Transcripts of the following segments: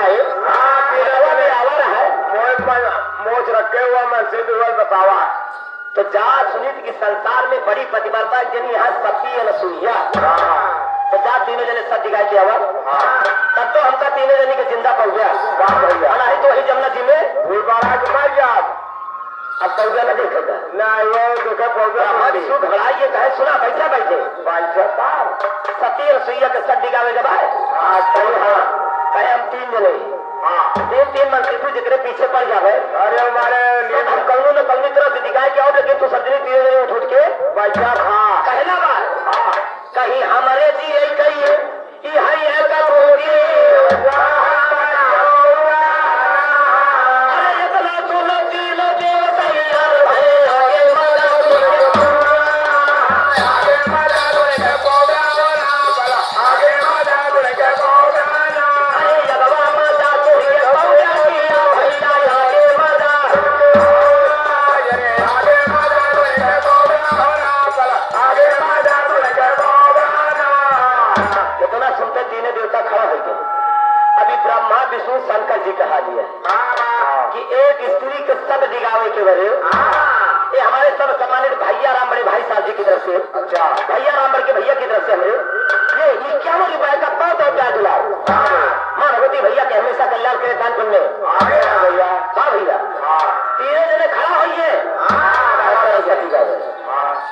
भाई। हाँ भी आवर है मोच रखे हुआ मैं से बतावा। तो जा सुनित की संसार में बड़ी पतिव्रता जनी यहाँ सती है नसूया। तो जा तीनों जने सब दिखाई के आवर। तब तो हमका तीनों जने के जिंदा पड़ गया। नहीं तो वही जमुना जी में गुरुबारा के मर जा। अब पौधा न देखेगा ना वो देखा पौधा घबराइए कहे सुना बैठा बैठे सती रसोईया के सब दिखावे जब आए। हाँ कहे हम तीन जने तीन मंत्री जिक्र पीछे पड़ जावे। अरे हमारे हम कलू न कलू तरह से दिखाए क्या हो लेकिन तू सजनी तीन जने उठ के बैठा। हाँ कहना बात कहीं हमारे जी यही कहिए कि हई है का होगी। विष्णु शंकर जी कहा दिया कि एक स्त्री के सब दिगावे के बरे ये हमारे सब सम्मानित भैया राम बड़े भाई साहब जी की तरफ से। अच्छा भैया राम बड़े के भैया की तरफ से हमें ये 51 रुपए का 5 दुलार माँ भगवती भैया के हमेशा कल्याण के दान पुण्य भैया। हाँ भैया तीनों जने खड़ा होइए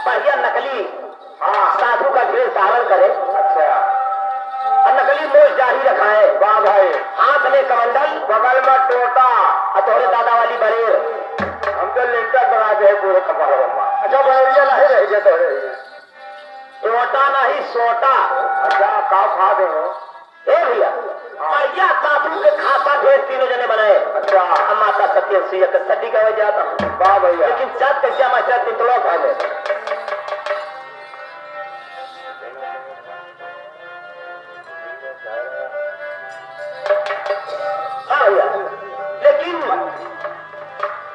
बढ़िया नकली साधु का ढेर धारण करे। अच्छा नकली मोश जारी रखा है। वाह भाई हाथ में कमंडल बगल में टोटा अतोरे दादा वाली बड़े हम तो लिंटर बना दे पूरे कपाल में। अच्छा बड़िया नहीं रही जे तो टोटा नहीं सोटा। अच्छा का खा दे ए भैया भैया साधु के खाता ढेर तीनों जने बनाए। अच्छा हम माता सत्य सिंह के सदी का वजह था। वाह भैया लेकिन चाँद कैसे मास्टर तितलो खाने। लेकिन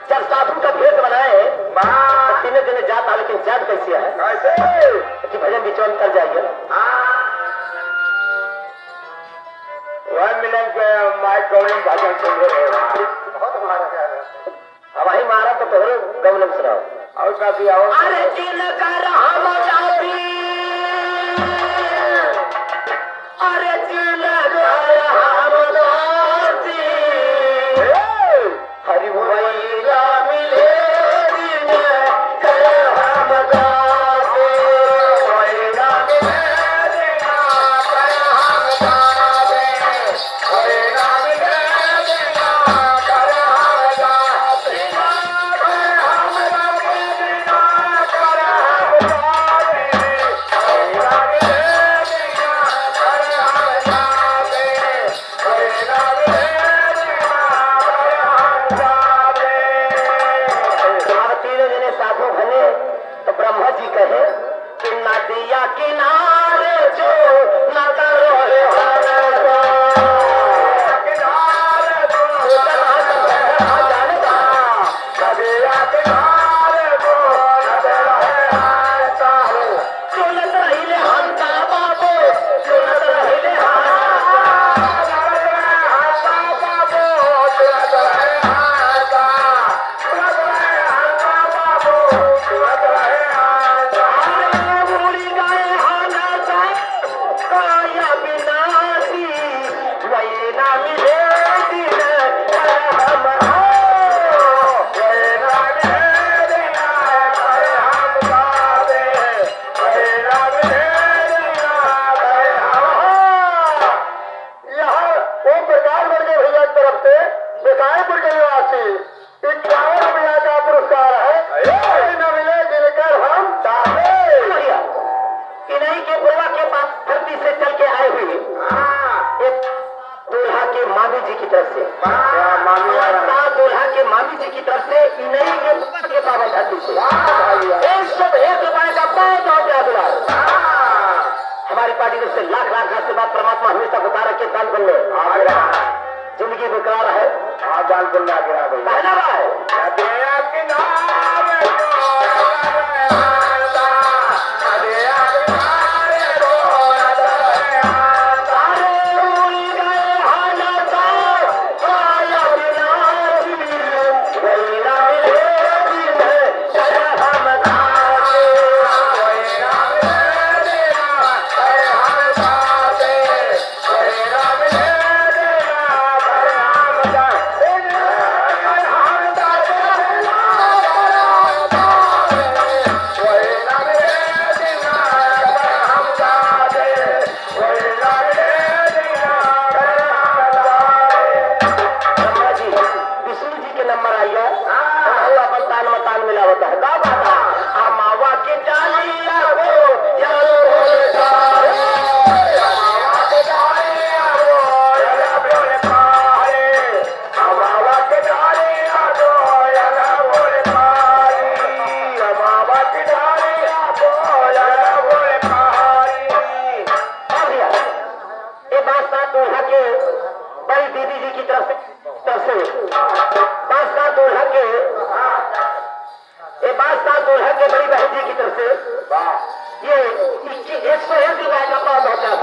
जब साधु का भेद बनाए तीनों जने जाता लेकिन जात कैसे है कैसे कि भजन बिचौन कर जाइए। वह मिलन के माइक गौरव भजन सुन रहे बहुत हमारा अब वही मारा तो पहले गौरव सुनाओ और काफी आओ। अरे जिन कर हम अरे जिन हरि भैया मिले दिन कर हम गाते भैया मिले दिन कर हम गाते भैया मिले दिन कर हम गाते हम गाते दिन कर हम गाते भैया मिले दिन कर हम गाते भैया मिले साधु बने तो ब्रह्मा जी कहे कि नदिया किनारे जो नगर मामी जी की तरफ से दूल्हा के मामी जी की तरफ से इन्हीं के बाबा धरती से 101 रुपए का 5 दुलार हमारी पार्टी तरफ से लाख लाख आशीर्वाद परमात्मा हमेशा बता रखे दान पुण्य जिंदगी बेकार है। दान पुण्य पहला दीदी जी की तरफ से बादशाह दूल्हा के बड़ी बहन जी की तरफ से ये 101 रुपए का पाव होता है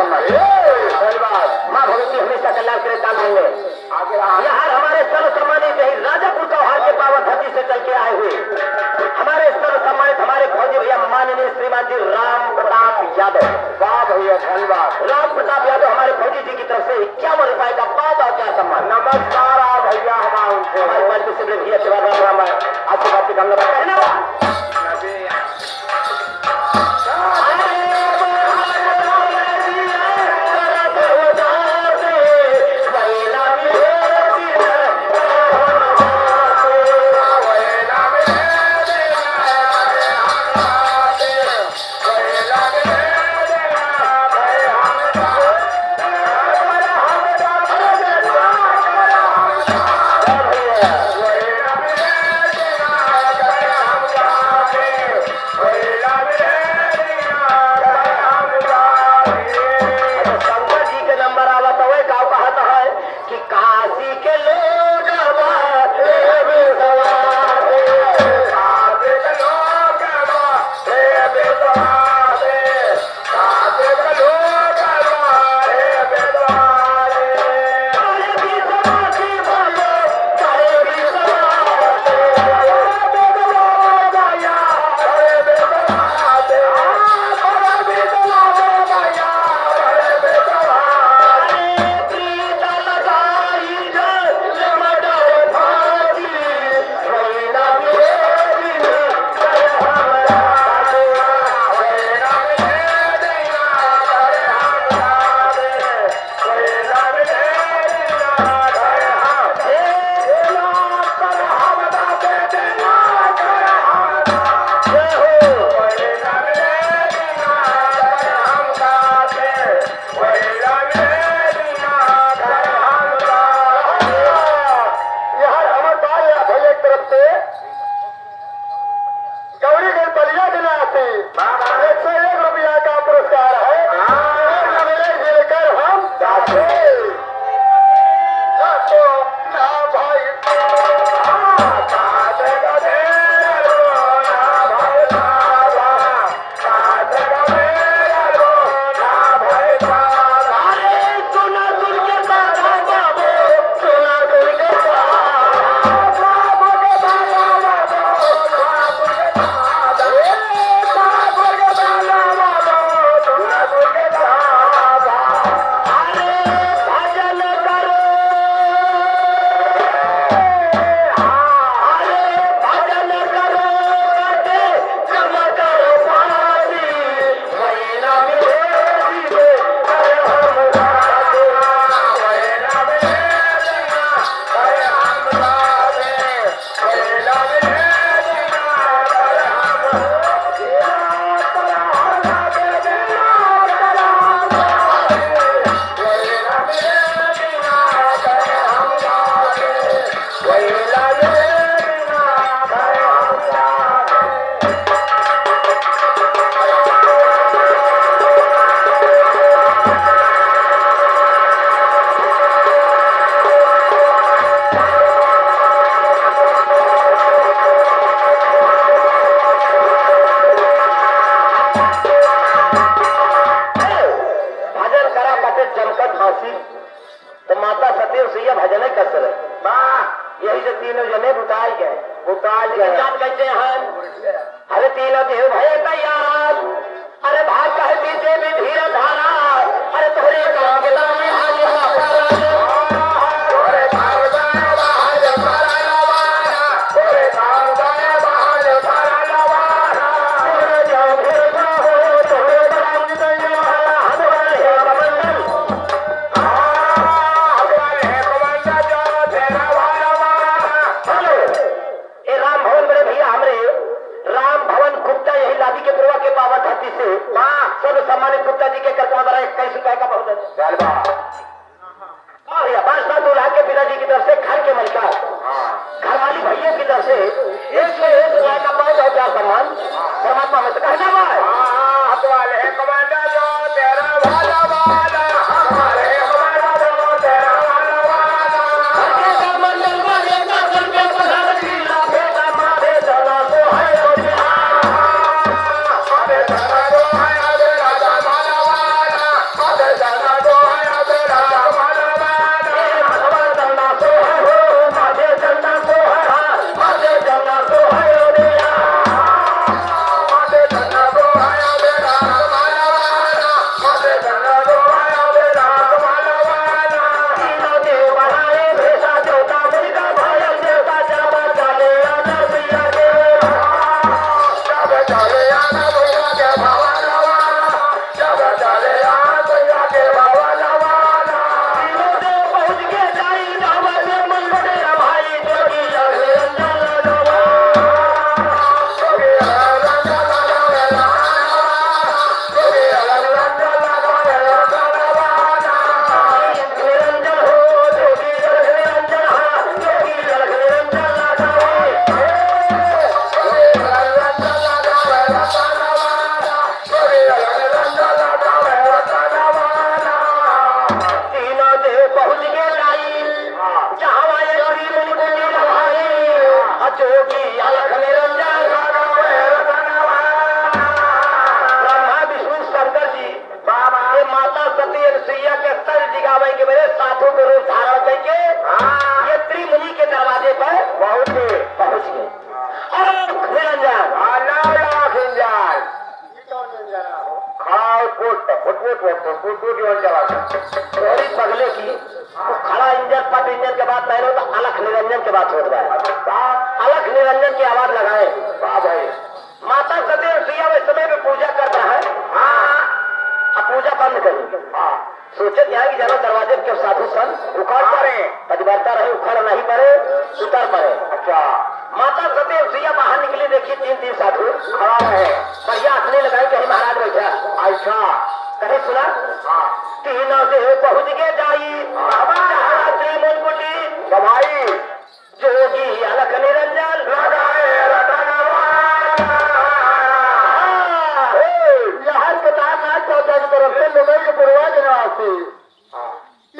धन्यवाद। माँ भगवती हमेशा कल्याण करे दान देंगे। यहाँ हमारे सर्व सम्मानित यही राजापुर चौहान के पावन धरती से चल के आए हुए हमारे सर्व सम्मानित हमारे फौजी भैया माननीय श्रीमान जी राम प्रताप यादव। वाह भैया धन्यवाद। राम प्रताप यादव हमारे फौजी जी की तरफ से 51 रुपए का पाव और क्या सम्मान। नमस्कार भैया हमारे पार्टी से भैया आशीर्वाद की कामना धन्यवाद। यही से तीनों जने बुताई गए कहते हैं अरे तीनों देव भय तैयार अरे भाग कहे पीछे भी धीरे धारा अरे तोहरे काम के दाम में सम्मानित गुप्ता जी के कर्तव्य द्वारा 21 रुपए का बहुत बादशाह दूल्हा के पिताजी की तरफ से घर के मलिकार घरवाली भैया की तरफ से 101 रुपए का बहुत हजार सम्मान परमात्मा में से कहना वाले कमांडर जो तेरा वाला वाला हमारे वाला जो तेरा वाला वाला पहुंच गए जाई जहाँ आए जोगी अलख निरंजन ब्रह्मा विष्णु शंकर जी ये माता सती अनुसुईया के सर जिगावे के मेरे साथों को रूप धारण करके ये त्रिमुनि के दरवाजे पर पहुंच गए अलख निरंजन थोड़ी पगले की तो खड़ा इंजन पट इंजन के बाद पहले तो अलख निरंजन के बाद छोड़ रहा है अलख निरंजन की आवाज लगाए भाई माता सती अनुसुईया इस समय में पूजा कर रहा है अब पूजा बंद करें सोचे क्या कि जानो दरवाजे के साधु संत उखाड़ पड़े पतिव्रता रहे उखाड़ नहीं पड़े उतर पड़े अच्छा माता सती अनुसुईया बाहर निकली देखी तीन साधु खड़ा रहे बढ़िया हंसने लगाई कहीं महाराज बैठा ऐसा कहीं सुना तीनों से पहुंच के जाई त्रिमुकुटी भाई जोगी अलख निरंजन यहाँ केदारनाथ चौथा की तरफ से मुंबई के पूर्वा निवासी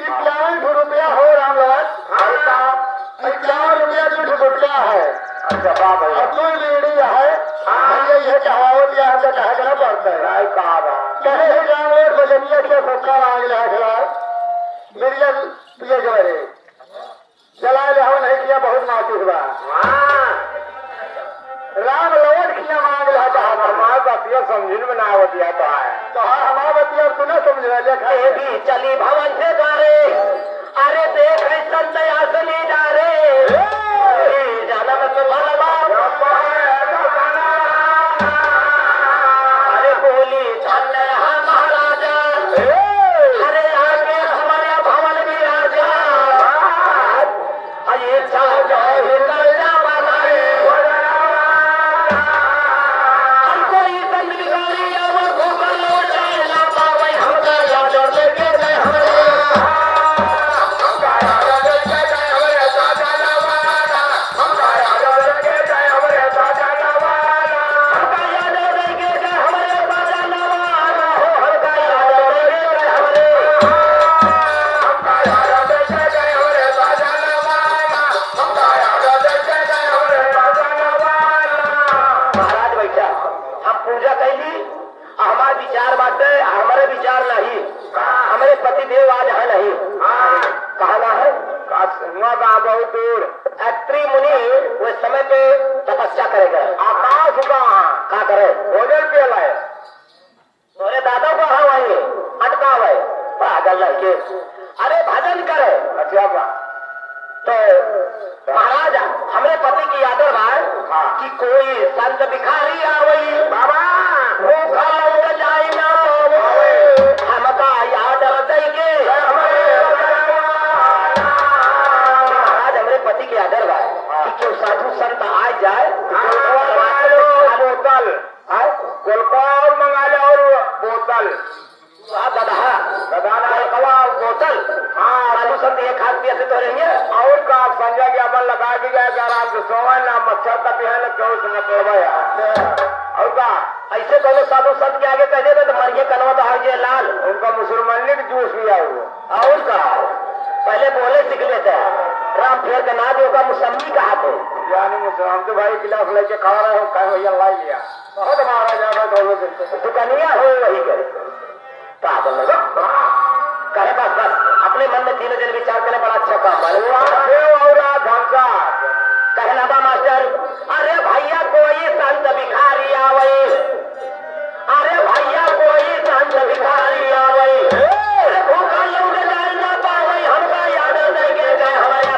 51 रुपया हो रामलाल 51 रुपया जो रुपया है अच्छा बाप है अब कोई लेडी है ये कहावत यहाँ का कहा जाना पड़ता है कहे रामलोट बजनिया के भूखा मांग रहा खिलाड़ मिर्जा पिए जोरे जला ले नहीं किया बहुत माफी हुआ राम लौट किया मांग रहा था हमारा बतिया समझिन में ना होतिया तो है तो हाँ हमारा बतिया तू ना समझ रहा भी चली भवन से द्वारे अरे देख संत आसनी डारे जाना मत अरे बोली धन महाराजा अरे आगे हमारे भवन भी राजा अरे बहुत दूर अत्रि मुनि उस समय पे तपस्या करेगा आकाश का करे भोजन पे लाए तोरे दादा को हवाए अटका हुए पागल लड़के अरे भजन करे अच्छा तो महाराज हमरे पति की आदर भाई कि कोई संत भिखारी आवई बाबा भूखा लौट जाए ना हमका याद देंगे पति के आदर भाई कि क्यों साधु संत आ जाए बोतल गोलकौर मंगा ले और बोतल बोतल साधु संत ये खाद पिया से तो रहेंगे और का संजय के अपन लगा दी गया आराम से सोवा ना मच्छर का बिहान क्यों और का ऐसे दोनों साधु संत के आगे कह देते तो मरिए कनवा तो हार लाल उनका मुसलमानी की जूस भी आया और का पहले बोले सीख लेते हैं राम फेर के नाद होगा मुसम्मी कहा थे यानी मुसलमान तो भाई गिलास लेके खा रहे हो कहे भैया लाई लिया बहुत महाराजा दोनों दिन दुकानिया हो वही करे पागल लगा कहे बस अपने मन में तीनों दिन विचार करने बड़ा अच्छा काम कहे नाबा मास्टर अरे भैया कोई संत भिखारी आवई अरे भैया कोई संत भिखारी आवई भूखा लौट जाए ना पावई हमका याद देंगे गए हमारे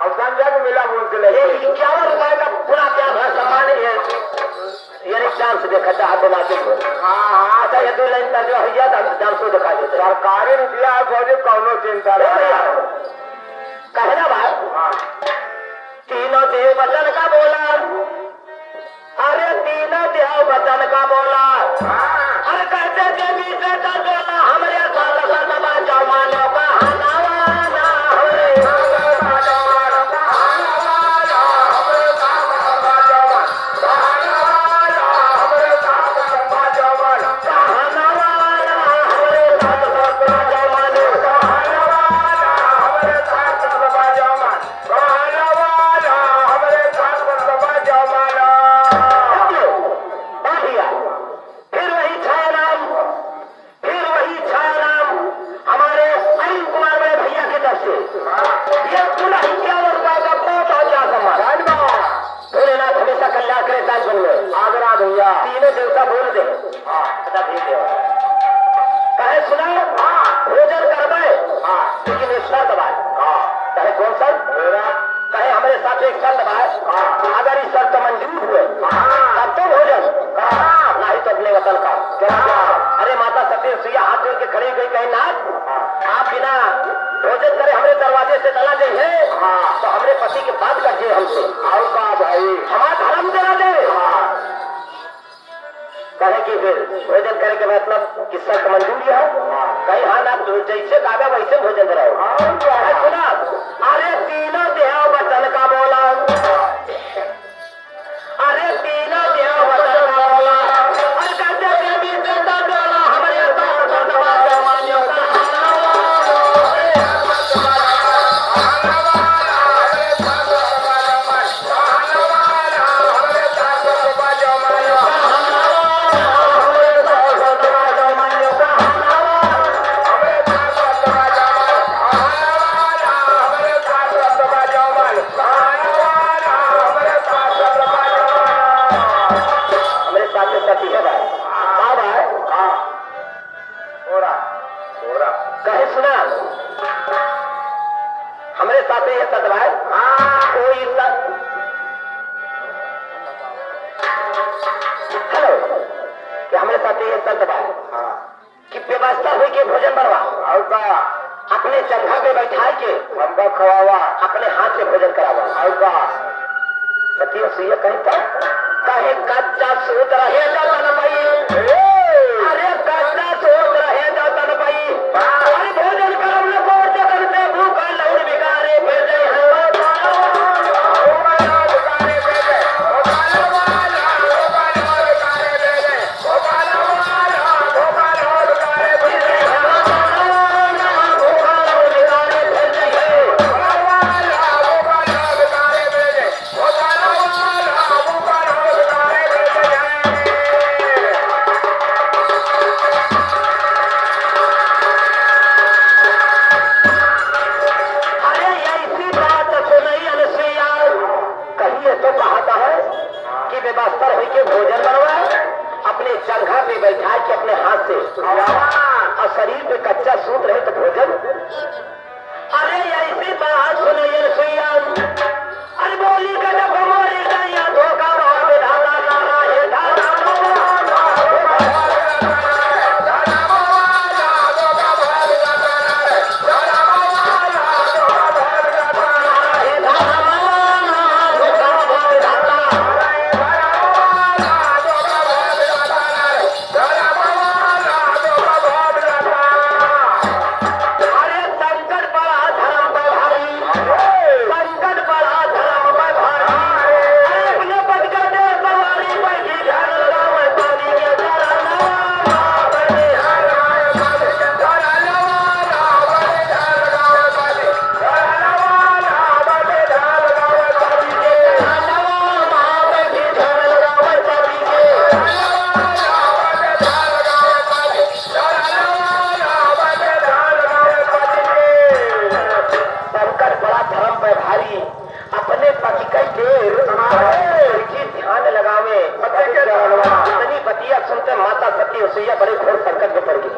और संजय मिला मुझसे ले 51 रुपए का पूरा क्या सामान यानी चांस देखा था हाथ बना के हाँ अच्छा ये 2 लाइन जो है चांस को दिखा देते सरकारी रुपया है फौजी कौनो चिंता नहीं कहना भाई तीनों देव वचन का बोला अरे तीनों देव वचन का बोला अरे कहते थे बीते का बोला हमारे साथ सदमा जवानों का हनावाना तीनों देवता बोल दे कहे सुना भोजन करवाए लेकिन एक शर्त बात कहे कौन शर्त कहे हमारे साथ एक शर्त बात अगर इस शर्त मंजूर हुए तब तो भोजन नहीं तो अपने वतन का अरे माता सती सुइया हाथ जोड़ के खड़ी गई कहीं नाथ आप बिना भोजन करे हमारे दरवाजे से चला जाइए तो हमारे पति के बात करिए हमसे और का भाई हमारा धर्म देना दे कहे कि फिर भोजन करे के मतलब किस शर्त मंजूरी है कहीं हाँ ना जैसे कागा वैसे भोजन कराओ सुना अरे तीनों देह वचन का बोला अरे तीनों देह वचन का बोला और कहते देवी देवता बोला हमारे कहे सुना हमारे साथ ये सतवाए कोई हेलो कि हमारे साथ ये सतवाए कि व्यवस्था हुई के भोजन बनवा अपने जगह पे बैठा के हमका खवावा अपने हाथ से भोजन करावा सती सुइया कहीं तो कहे कच्चा सोच रहे जाता न भाई अरे कच्चा सोच रहे जाता न भाई अरे भोजन करम न कोर जगन से भूखा लौड़ बिगारे भेजे व्यवस्था हुई के भोजन बनवाए अपने जगह पे बैठा के अपने हाथ से और शरीर पे कच्चा सूत रहे तो भोजन अरे ऐसी बात सुनिए सुइया अरे बोली का हमारे धोखा धारा नारा है धारा सुनते माता सती सुइया बड़े घोर संकट में पड़ गई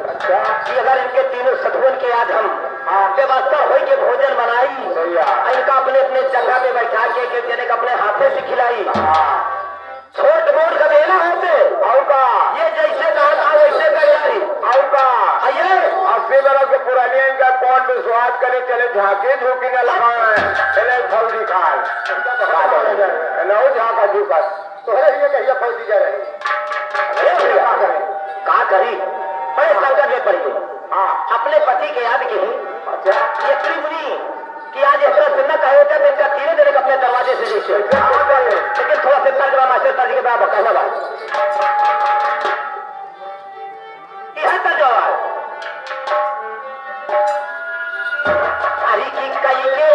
कि अगर इनके तीनों सतुवन के आज हम व्यवस्था हो के भोजन बनाई, इनका अपने अपने जगह में बैठा के देने का अपने हाथे से खिलाई। छोट मोट का देना होते और का ये जैसे कहा था वैसे तैयारी और का ये 80 बरस के पुरानी इनका कौन विश्वास करे चले झांके झूकी न लगाए चले फौजी खाल नो झांका झूका तोहरे लिए कहिए फौजी जा रही का करी बड़े संकट में पड़ी। अपने पति के याद की ये त्रिमुनि कि आज इस तरह से न कहे होते तो इनका धीरे धीरे अपने दरवाजे से नीचे लेकिन थोड़ा सा तर्क मास्टर ताजी के बाद कहना बात यह तर्जवाब हरी की कई के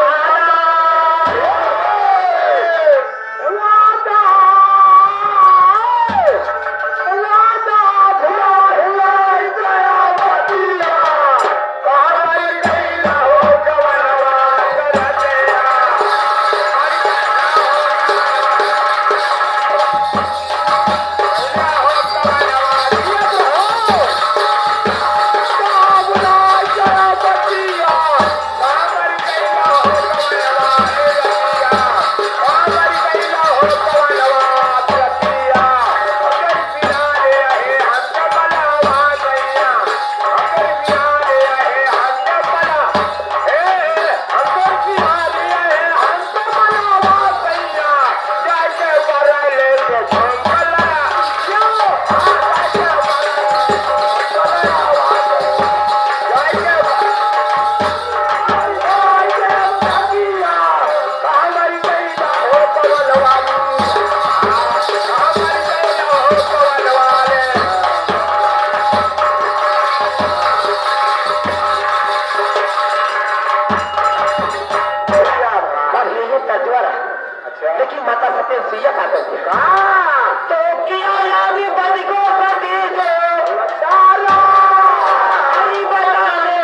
लेकिन माता सत्य सिया का करती तो किया यानी बद को सती जो सारा हरी बनाने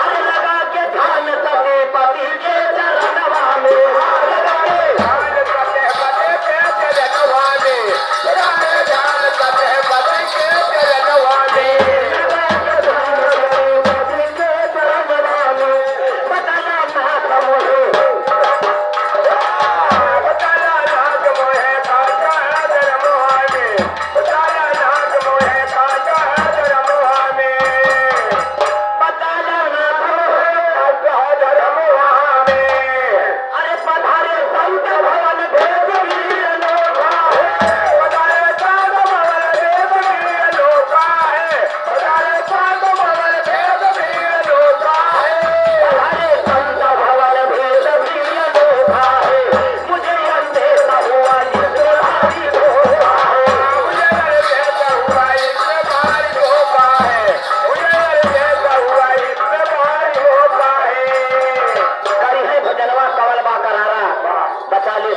अरे लगा के ध्यान सके पति के चरणवा में लगा के ध्यान सके पति के चरणवा में ध्यान सके पति के चरणवा में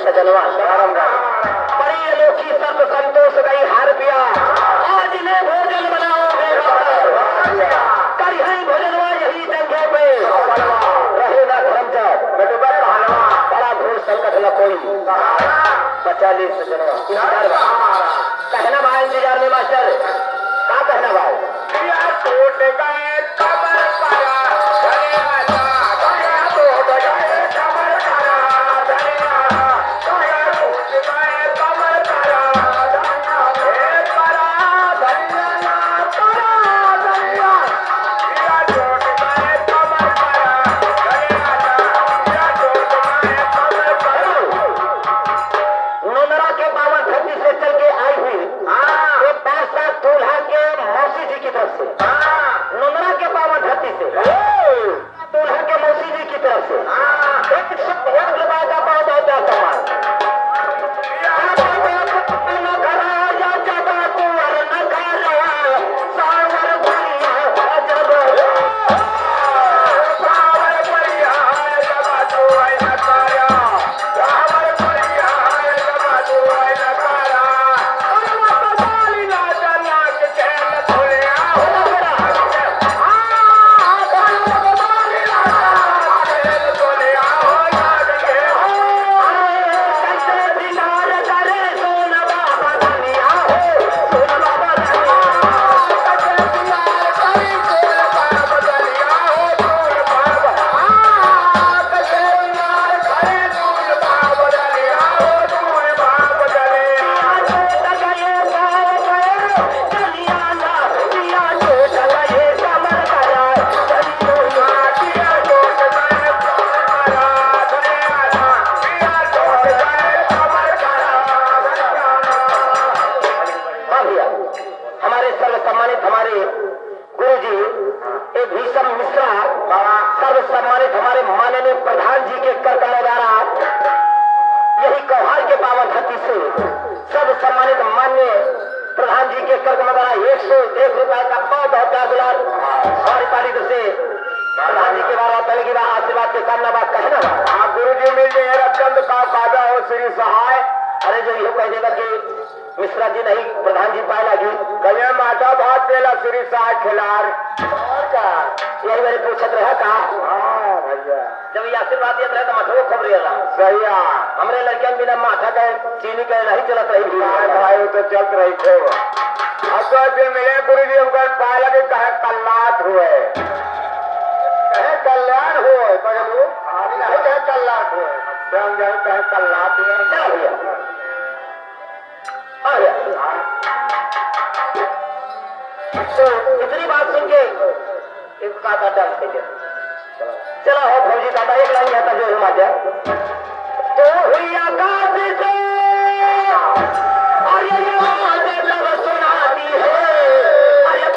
सजनवा बड़ी अनोखी सर्व संतोष गई हार पिया आज इन्हें भोजन बनाओ कर भोजनवा यही जगह पे रहे ना धर्म बड़ा घोर संकट न कोई बचा ले सजनवा कहना भाई इंतजार में मास्टर क्या कहना भाई टूट गए कमर पड़ा नोनरा के सम्मानित मान्य प्रधान जी के कर्क मदारा 101 रुपए का बहुत $10 और तारीख से प्रधान जी के बारे पहले की बात आशीर्वाद के करना बात कहना हाँ गुरु जी मिल जाए रतन का काजा हो श्री सहाय अरे जो ये कह देगा कि मिश्रा जी नहीं प्रधान जी पाए लगी कहे माता बहुत पहला श्री सहाय खिलार यही मेरे पूछत रहा कहा भैया जब ये आशीर्वाद दिया रहे तो मठो खबर सही हमरे लड़कियां बिना माथा के चीनी के नहीं चलत रही भाई तो चलत रही थे अब तो दिन मिले गुरु जी उनका पाए लगे कहे कल्लात हुए कहे कल्याण हुए पगलू नहीं कहे कल्लात हुए कहे कल्लात हुए चल भैया आ गया तो इतनी बात सुन के एक काका डाल के चला हो फौजी काका एक लाइन आता जो हम आ जाए तो हुई आकाश से और ये आवाज़ लब सुनाती है